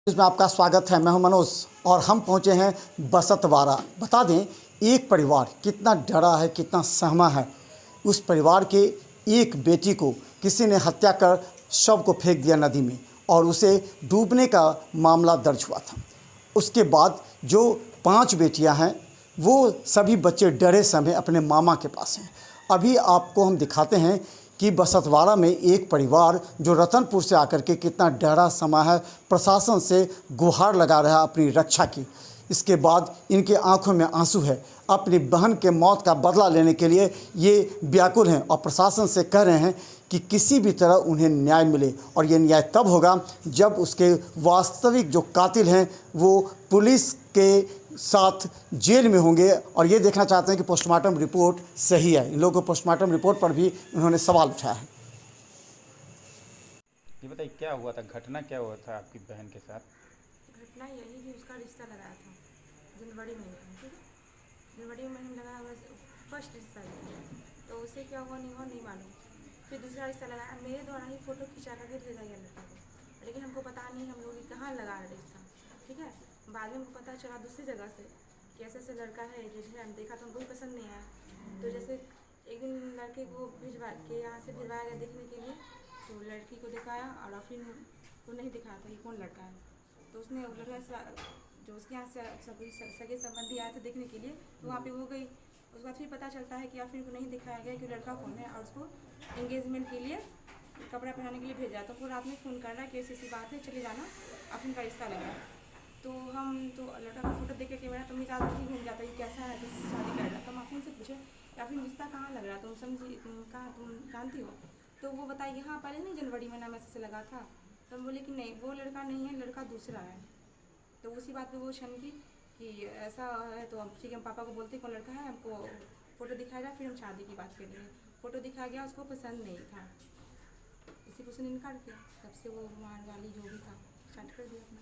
इसमें आपका स्वागत है। मैं हूं मनोज और हम पहुंचे हैं बसतवाड़ा। बता दें, एक परिवार कितना डरा है, कितना सहमा है। उस परिवार के एक बेटी को किसी ने हत्या कर शव को फेंक दिया नदी में और उसे डूबने का मामला दर्ज हुआ था। उसके बाद जो 5 बेटियां हैं वो सभी बच्चे डरे समय अपने मामा के पास हैं। अभी आपको हम दिखाते हैं कि बसतवाड़ा में एक परिवार जो रतनपुर से आकर के कितना डरा समा है, प्रशासन से गुहार लगा रहा है अपनी रक्षा की। इसके बाद इनके आंखों में आंसू है। अपनी बहन के मौत का बदला लेने के लिए ये व्याकुल हैं और प्रशासन से कह रहे हैं कि किसी भी तरह उन्हें न्याय मिले। और ये न्याय तब होगा जब उसके वास्तविक जो कातिल हैं वो पुलिस के साथ जेल में होंगे। और ये देखना चाहते हैं कि पोस्टमार्टम रिपोर्ट सही है। इन लोगों को पोस्टमार्टम रिपोर्ट पर भी उन्होंने सवाल उठाया है। ये बताइए, क्या हुआ था, घटना क्या हुआ था आपकी बहन के साथ? घटना यही कि उसका रिश्ता लगाया था जनवरी महीने में। ठीक है, जनवरी महीने में लगाया हुआ फर्स्ट रिश्ता था। तो उसे क्या हुआ नहीं मालूम। फिर दूसरा रिश्ता लगाया, मेरे द्वारा ही फ़ोटो खिंचा करके भेजा गया लड़के को, लेकिन हमको पता नहीं हम लोग कहाँ लगा रिश्ता। ठीक है, बाद में हमको पता चला दूसरी जगह से कि ऐसे ऐसे लड़का है, जैसे हम देखा तो हमको भी पसंद नहीं आया। तो जैसे एक दिन लड़के को भिजवा के यहाँ से भिजवाया गया देखने के लिए, तो लड़की को दिखाया और फिर वो नहीं दिखाया था कि कौन लड़का है। तो उसने लड़का जो उसके यहाँ से सगे संबंधी आए थे देखने के लिए, तो वहाँ पे वो गई। उसके बाद फिर पता चलता है कि या फिर को नहीं दिखाया गया कि लड़का कौन है, और उसको एंगेजमेंट के लिए कपड़ा पहनाने के लिए भेजा। तो वो रात में फ़ोन कर रहा है कि ऐसी बात है, चले जाना, अब उनका रिश्ता लगा। तो हम तो लड़का का फोटो देख के मेरा तो मिजाज ही घूम जाता है कि कैसा है, किससे शादी कर रहा। तो हम आप उनसे पूछे या फिर रिश्ता कहाँ लग रहा, तुम समझी, कहाँ तुम जानती हो? तो वो बताइए हाँ पहले नहीं जनवरी महीना में से लगा था। तो हम बोले कि नहीं, वो लड़का नहीं है, लड़का दूसरा है। तो उसी बात पे वो शंकी कि ऐसा है। तो अब ठीक है, हम पापा को बोलते कौन लड़का है, हमको फ़ोटो दिखाया जाए, फिर हम शादी की बात करेंगे। फ़ोटो दिखाया गया, उसको पसंद नहीं था, इसी को उसने इनकार किया। तब से वो मार गाली जो भी था स्टार्ट कर दिया अपना।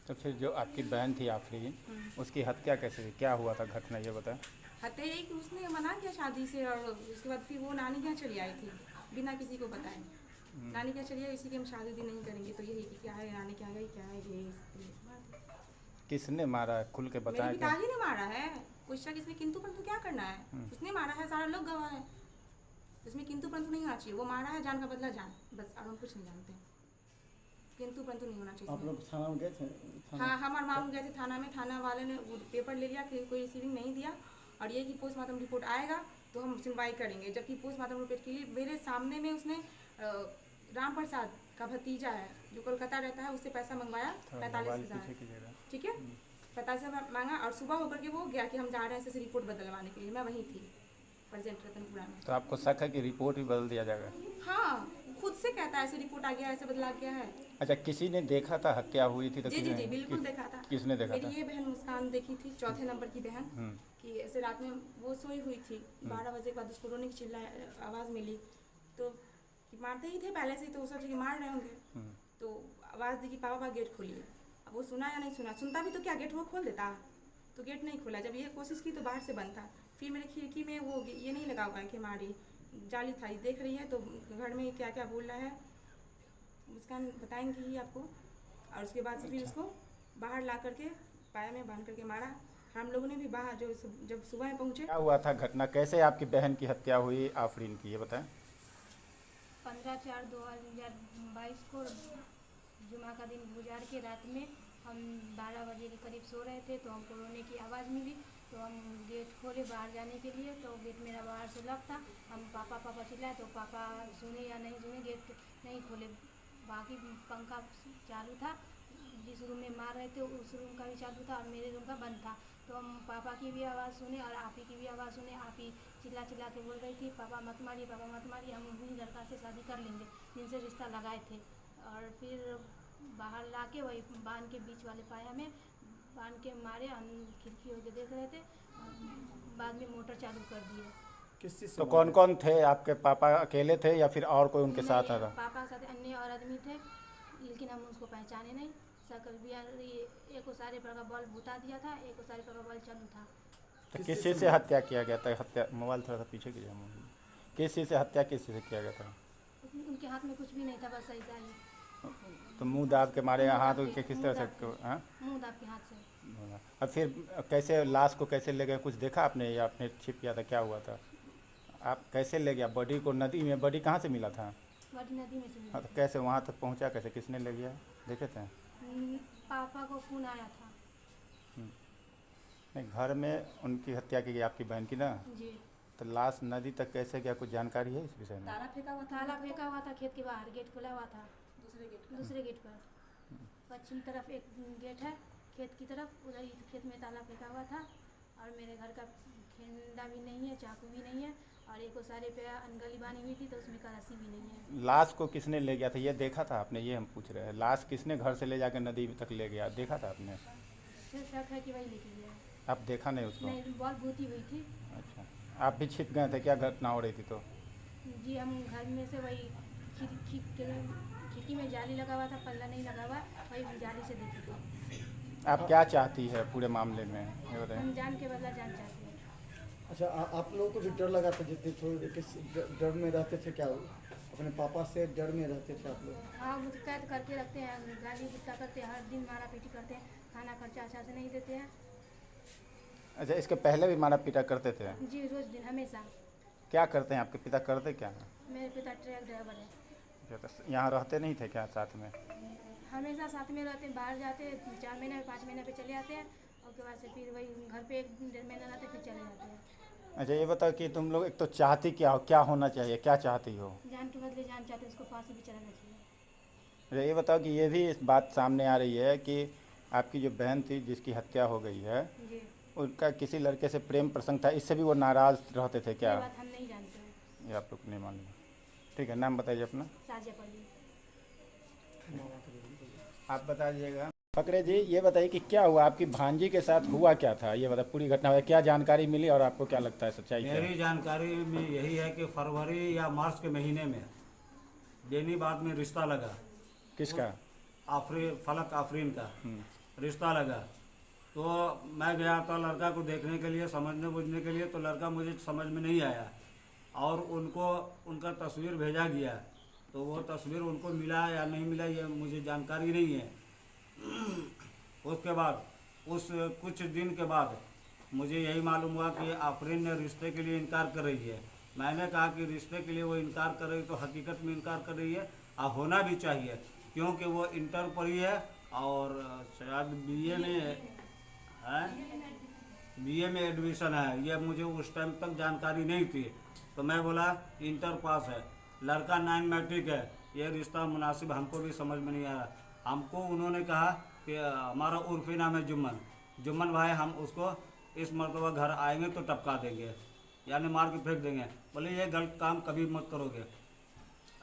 तो फिर जो आपकी बहन थी आफरीन, उसकी हत्या कैसे हुई, क्या हुआ था घटना, ये बताएं। हत्या एक उसने मना किया शादी से, और उसके बाद फिर वो नानी के यहाँ चली आई थी बिना किसी को बताए। नानी क्या चलिए, इसी की हम शादी नहीं करेंगे। तो यही कि क्या है, नानी क्या गई, क्या है ये किसने मारा है, खुल के मेरे बताया क्या? पिताजी ने मारा है। कोई शक इसमें किंतु परंतु क्या करना है, उसने मारा है, सारा लोग गवाह है। इसमें किंतु परंतु नहीं होना चाहिए। वो मारा है, जान का बदला जान, बस। और हम कुछ नहीं जानते, किंतु परंतु नहीं होना चाहिए। आप लोग थाना में गए थे? हाँ, हमारे मामू गए थे थाना में। थाना वाले ने वो पेपर ले लिया कि कोई रिसीविंग नहीं दिया, और ये कि पोस्टमार्टम रिपोर्ट आएगा तो हम सुनवाई करेंगे। जबकि पोस्टमार्टम रिपोर्ट के लिए मेरे सामने में उसने राम प्रसाद का भतीजा है जो कोलकाता रहता है, उससे पैसा मंगवाया 45,000। ठीक है, 45,000 मांगा, और सुबह होकर के वो गया कि हम जा रहे हैं ऐसे रिपोर्ट बदलवाने के लिए। मैं वहीं थी प्रेजेंट रतनपुरा में। तो आपको शक है कि रिपोर्ट भी बदल दिया जाएगा? हाँ, खुद से कहता है ऐसे रिपोर्ट आ गया, ऐसे बदला गया है। अच्छा, किसी ने देखा था हत्या हुई थी तो जी जी जी, बिल्कुल देखा था। किसने देखा था? मेरी ये बहन मुस्कान देखी थी, चौथे नंबर की बहन, कि ऐसे रात में वो सोई हुई थी। 12 बजे के बाद उसको रोने की चिल्ला आवाज़ मिली, तो कि मारते ही थे पहले से ही, तो वो सोचे कि मार रहे होंगे। तो आवाज़ दी कि पापा गेट खोलिए। अब वो सुना या नहीं सुना, सुनता भी तो क्या गेट वो खोल देता, तो गेट नहीं खोला। जब ये कोशिश की तो बाहर से बंद था। फिर मेरे खिड़की में वो ये नहीं लगा हुआ है कि हमारी जाली था, देख रही है तो घर में क्या क्या बोल रहा है मुस्कान बताएंगी ही आपको। और उसके बाद से फिर उसको बाहर ला करके पाया में बांध करके मारा। हम लोगों ने भी बाहर जब सुबह में पहुँचे। क्या हुआ था घटना, कैसे आपकी बहन की हत्या हुई आफरीन की, ये बताएं। 15/4/2022 को जुमा का दिन गुजार के रात में हम 12 बजे के करीब सो रहे थे, तो हमको रोने की आवाज़ मिली। तो हम गेट खोले बाहर जाने के लिए, तो गेट मेरा बाहर से लॉक था। हम पापा पापा चिल्लाए, तो पापा सुने या नहीं सुने, गेट नहीं खोले। बाकी पंखा चालू था, जिस रूम में मार रहे थे उस रूम का भी चालू था, और मेरे रूम का बंद था। तो हम पापा की भी आवाज़ सुने और आप ही की भी आवाज़ सुने। आप ही चिल्ला चिल्ला के बोल रही थी, पापा मत मारिए, पापा मत मारिए, हम उन्हीं लड़का से शादी कर लेंगे जिनसे रिश्ता लगाए थे। और फिर बाहर ला के वही बांध के बीच वाले पाया में बांध के मारे। हम खिड़की होकर देख रहे थे, बाद में मोटर चालू कर दिए। किस चीज़ से? तो कौन कौन थे, आपके पापा अकेले थे या फिर और कोई उनके साथ था? पापा के साथ अन्य और आदमी थे, लेकिन हम उसको पहचाने नहीं। सकल भी एक को सारे पर का बॉल बुता दिया था, एक को सारे पर का बॉल चालू था। तो किस चीज़ से हत्या किया गया था? हत्या, मोबाइल थोड़ा सा पीछे कीजिए। किस चीज़ से हत्या, किस चीज़ से किया गया था? उनके हाथ में कुछ भी नहीं था, बस ऐसा ही तो मुंह दाब के मारे हाथ के किस तरह से? हाँ, मुँह दाब के हाथ से। अब फिर कैसे लाश को कैसे ले गए, कुछ देखा आपने या आपने छिप गया था, क्या हुआ था? आप कैसे ले गया बॉडी को? नदी में बॉडी कहाँ से मिला था? बड़ी नदी में से हाँ, मिली। तो कैसे वहाँ तक पहुँचा, कैसे, किसने ले गया, देखे थे? पापा को फ़ोन आया था। नहीं, घर में उनकी हत्या की गई आपकी बहन की ना, जी। तो लाश नदी तक कैसे गया, कुछ जानकारी है इस विषय में? ताला फेंका हुआ था, ताला फेंका हुआ था खेत के बाहर, गेट खुला हुआ था दूसरे गेट पर। पश्चिम तरफ एक गेट है खेत की तरफ, उधर ही खेत में ताला फेंका हुआ था। और मेरे घर का खेंडा भी नहीं है, चाकू भी नहीं है, और एक सारे पे अनगली बानी हुई थी तो उसमें का रस्सी भी नहीं है। लाश को किसने ले गया था, ये देखा था आपने? ये हम पूछ रहे हैं, लाश किसने घर से ले जाकर नदी तक ले गया, देखा था आपने? फिर शक है कि वही लेके गया। आप देखा नहीं उसको? नहीं, बहुत भूती हुई थी। अच्छा, आप भी छिप गए थे क्या, घटना हो रही थी तो? जी, हम घर में से वही खिड़की में जाली लगा हुआ था, पल्ला नहीं लगा हुआ, वही जाली से देखी थी। आप क्या चाहती है पूरे मामले में, ये बताइए। हम जान के बदला जान चाहते हैं। अच्छा, आप लोगों को भी डर लगा था जितने थोड़ी देर के डर में रहते थे क्या? अपने पापा से डर में रहते थे आप लोग? हाँ, मुझे कैद करके रखते हैं, गाली गुस्सा करते हैं, हर दिन मारा पीटी करते हैं, खाना खर्चा अच्छा से नहीं देते हैं। अच्छा, इसके पहले भी मारा पीटा करते थे? जी, रोज दिन हमेशा। क्या करते हैं आपके पिता, करते क्या हैं? मेरे पिता ट्रक ड्राइवर है। अच्छा, तो यहाँ रहते नहीं थे क्या साथ में? हमेशा साथ में रहते हैं, बाहर जाते हैं 4 महीने 5 महीने पे चले आते हैं, और उसके बाद से फिर वही घर पे 1-1.5 महीना रहते फिर चले जाते हैं। अच्छा, ये बताओ कि तुम लोग एक तो चाहती क्या हो, क्या होना चाहिए, क्या चाहती हो? जान के बदले जान चाहते हैं, उसको फांसी भी चलाना चाहिए। अच्छा, ये बताओ कि ये भी इस बात सामने आ रही है कि आपकी जो बहन थी जिसकी हत्या हो गई है, जी, उनका किसी लड़के से प्रेम प्रसंग था, इससे भी वो नाराज़ रहते थे ये क्या? बात हम नहीं जानते हैं। ये आप लोग को नहीं मालूम? ठीक है, नाम बताइए अपना। साजिया पल्ली। आप बताइएगा। फकरे जी, ये बताइए कि क्या हुआ, आपकी भांजी के साथ हुआ क्या था, ये बताइए पूरी घटना, क्या जानकारी मिली और आपको क्या लगता है सच्चाई क्या है? मेरी जानकारी में यही है कि फरवरी या मार्च के महीने में बेनीबाद में रिश्ता लगा। किसका? फलक आफरीन का रिश्ता लगा। तो मैं गया था लड़का को देखने के लिए, समझने बुझने के लिए, तो लड़का मुझे समझ में नहीं आया और उनको उनका तस्वीर भेजा गया। तो वो तस्वीर उनको मिला या नहीं मिला ये मुझे जानकारी नहीं है। उसके बाद उस कुछ दिन के बाद मुझे यही मालूम हुआ कि आफरीन ने रिश्ते के लिए इनकार कर रही है। मैंने कहा कि रिश्ते के लिए वो इनकार कर रही तो हकीकत में इनकार कर रही है और होना भी चाहिए, क्योंकि वो इंटर पढ़ी है और शायद बीए में एडमिशन है। ये मुझे उस टाइम तक जानकारी नहीं थी। तो मैं बोला इंटर पास है, लड़का 9 मैट्रिक है, ये रिश्ता मुनासिब हमको भी समझ में नहीं आया। हमको उन्होंने कहा कि हमारा उर्फी नाम है जुम्मन भाई, हम उसको इस मरतबा घर आएंगे तो टपका देंगे, यानी मार के फेंक देंगे। बोले ये गलत काम कभी मत करोगे,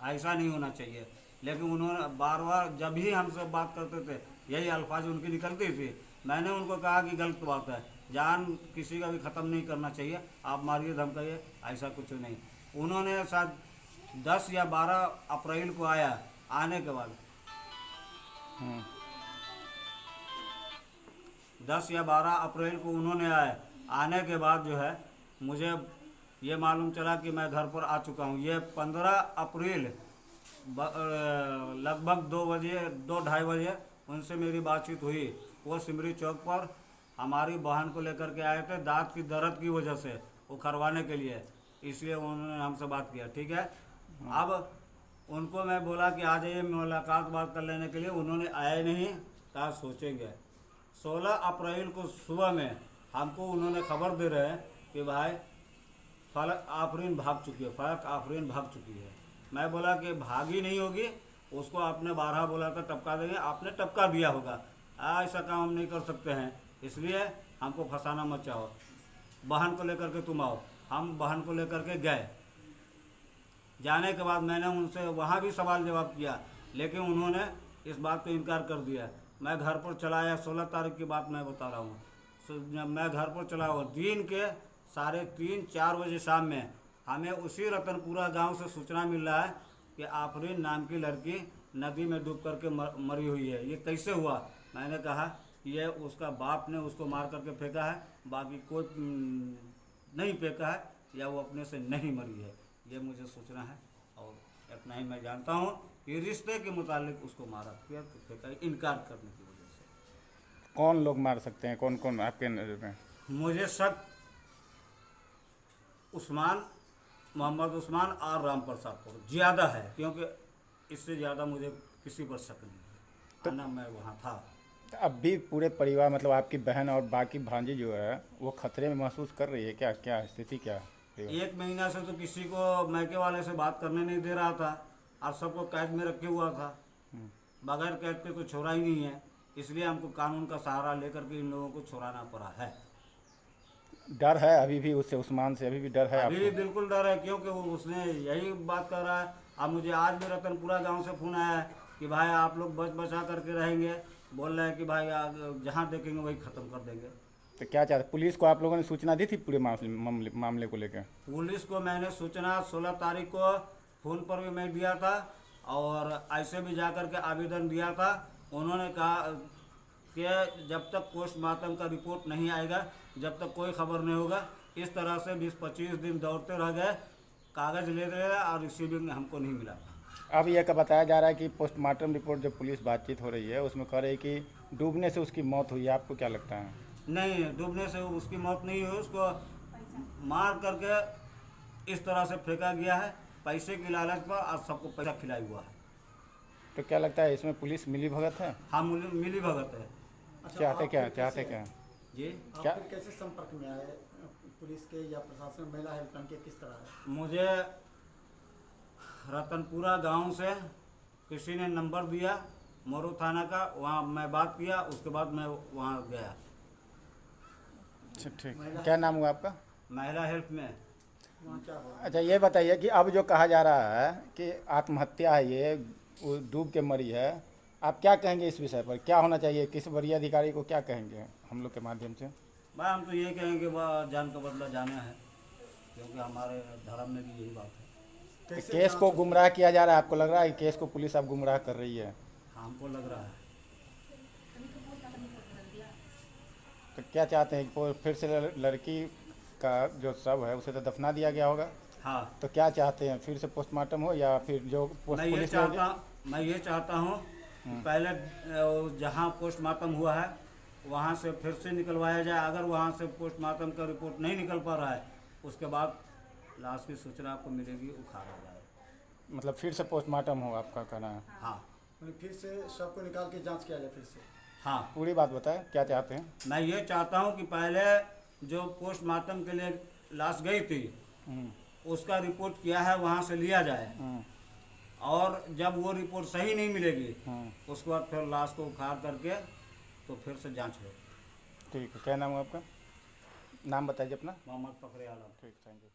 ऐसा नहीं होना चाहिए। लेकिन उन्होंने बार बार जब भी हमसे बात करते थे यही अल्फाज उनकी निकलती थी। मैंने उनको कहा कि गलत बात है, जान किसी का भी ख़त्म नहीं करना चाहिए, आप मारिए धमकाइए, ऐसा कुछ नहीं। उन्होंने शायद 10 या 12 अप्रैल को आया, आने के बाद 10 या 12 अप्रैल को उन्होंने आने के बाद जो है मुझे ये मालूम चला कि मैं घर पर आ चुका हूँ। ये 15 अप्रैल लगभग 2-2:30 बजे उनसे मेरी बातचीत हुई। वो सिमरी चौक पर हमारी बहन को लेकर के आए थे, दांत की दर्द की वजह से वो करवाने के लिए, इसलिए उन्होंने हमसे बात किया। ठीक है, अब उनको मैं बोला कि आ जाइए मुलाकात बात कर लेने के लिए, उन्होंने आए नहीं, कहा सोचेंगे। 16 अप्रैल को सुबह में हमको उन्होंने खबर दे रहे हैं कि भाई फलक आफरीन भाग चुकी है। मैं बोला कि भागी नहीं होगी, उसको आपने 12 बोला था टपका देंगे, आपने टपका दिया होगा, ऐसा काम हम नहीं कर सकते हैं, इसलिए हमको फंसाना मत चाहो, बहन को लेकर के तुम आओ। हम बहन को लेकर के गए। जाने के बाद मैंने उनसे वहाँ भी सवाल जवाब किया, लेकिन उन्होंने इस बात को इनकार कर दिया। मैं घर पर चला आया, 16 तारीख की बात मैं बता रहा हूँ। मैं घर पर चला हुआ दिन के 3:30-4 बजे शाम में हमें उसी रतनपुरा गांव से सूचना मिल रहा है कि आफरीन नाम की लड़की नदी में डूब करके मरी हुई है। ये कैसे हुआ? मैंने कहा ये उसका बाप ने उसको मार करके फेंका है, बाकी कोई नहीं फेंका है, या वो अपने से नहीं मरी है, ये मुझे सूचना है। और इतना ही मैं जानता हूँ कि कि रिश्ते के मुतालिक उसको मारा किया, तो फेंका, इनकार करने की वजह से। कौन लोग मार सकते हैं, कौन कौन आपके नज़र में? मुझे शक उस्मान, मोहम्मद उस्मान और राम प्रसाद पर ज़्यादा है, क्योंकि इससे ज़्यादा मुझे किसी पर शक नहीं है। तो मैं वहाँ था। तो अब भी पूरे परिवार, मतलब आपकी बहन और बाकी भांजी जो है वो खतरे में महसूस कर रही है क्या? क्या स्थिति क्या है परिवार? 1 महीना से तो किसी को मैके वाले से बात करने नहीं दे रहा था, और सबको कैद में रखे हुआ था। बगैर कैद के तो छोड़ा ही नहीं है, इसलिए हमको कानून का सहारा लेकर के इन लोगों को छुड़ाना पड़ा है। डर है अभी भी उससे, उस्मान से अभी भी डर है अभी भी आपको? बिल्कुल डर है, क्योंकि वो उसने यही बात कर रहा है। अब मुझे आज भी रतनपुरा गांव से फोन आया है कि भाई आप लोग बचा करके रहेंगे, बोल रहे हैं कि भाई जहाँ देखेंगे वही ख़त्म कर देंगे। तो क्या चाहते, पुलिस को आप लोगों ने सूचना दी थी पूरे मामले को लेकर? पुलिस को मैंने सूचना 16 तारीख को फ़ोन पर भी मैं दिया था, और ऐसे भी जा कर के आवेदन दिया था। उन्होंने कहा कि जब तक पोस्टमार्टम का रिपोर्ट नहीं आएगा, जब तक कोई खबर नहीं होगा। इस तरह से 20-25 दिन दौड़ते रह गए, कागज़ ले रहे और रिसीविंग हमको नहीं मिला। अब यह का बताया जा रहा है कि पोस्टमार्टम रिपोर्ट जो पुलिस बातचीत हो रही है उसमें कह रही है कि डूबने से उसकी मौत हुई है। आपको क्या लगता है? नहीं, डूबने से उसकी मौत नहीं हुई, उसको मार करके इस तरह से फेंका गया है, पैसे की लालच पर, और सबको पैसा खिलाया हुआ है। तो क्या लगता है इसमें पुलिस मिली भगत है? हाँ, मिली भगत है चाहते क्या जी। क्या? फिर कैसे संपर्क में आए पुलिस के या प्रशासन, महिला हेल्पलाइन के, किस तरह है? मुझे रतनपुरा गांव से किसी ने नंबर दिया, मोरू थाना का, वहाँ मैं बात किया, उसके बाद मैं वहाँ गया। अच्छा, ठीक। क्या नाम हुआ आपका? महिला हेल्प में। वहाँ क्या हुआ? अच्छा, ये बताइए कि अब जो कहा जा रहा है कि आत्महत्या है, ये वो डूब के मरी है, आप क्या कहेंगे इस विषय पर? क्या होना चाहिए? किस वरीय अधिकारी को क्या कहेंगे हम लोग के माध्यम से? भाई हम तो ये कहेंगे वह जान का बदला जाना है, क्योंकि हमारे धर्म में भी यही बात है। केस को गुमराह किया जा रहा है, आपको लग रहा है कि केस को पुलिस अब गुमराह कर रही है? हमको लग रहा है। तो क्या चाहते हैं कि फिर से लड़की का जो शव है उसे तो दफना दिया गया होगा, हाँ, तो क्या चाहते हैं, फिर से पोस्टमार्टम हो या फिर जो मैं ये चाहता हूँ कि पहले जहाँ पोस्टमार्टम हुआ है वहाँ से फिर से निकलवाया जाए। अगर वहाँ से पोस्टमार्टम का रिपोर्ट नहीं निकल पा रहा है, उसके बाद लाश की सूचना आपको मिलेगी, उखाड़ा जाए। मतलब फिर से पोस्टमार्टम हो, आपका कहना है? हाँ, फिर से शव को निकाल के जांच किया जाए फिर से? हाँ, पूरी बात बताएं, क्या चाहते हैं? मैं ये चाहता हूँ कि पहले जो पोस्टमार्टम के लिए लाश गई थी उसका रिपोर्ट किया है वहाँ से लिया जाए, और जब वो रिपोर्ट सही नहीं मिलेगी उसके बाद फिर लाश को उखाड़ करके तो फिर से जांच हो। ठीक है। क्या नाम है आपका? नाम बताइए अपना। मोहम्मद फखरे आलम। ठीक, थैंक यू।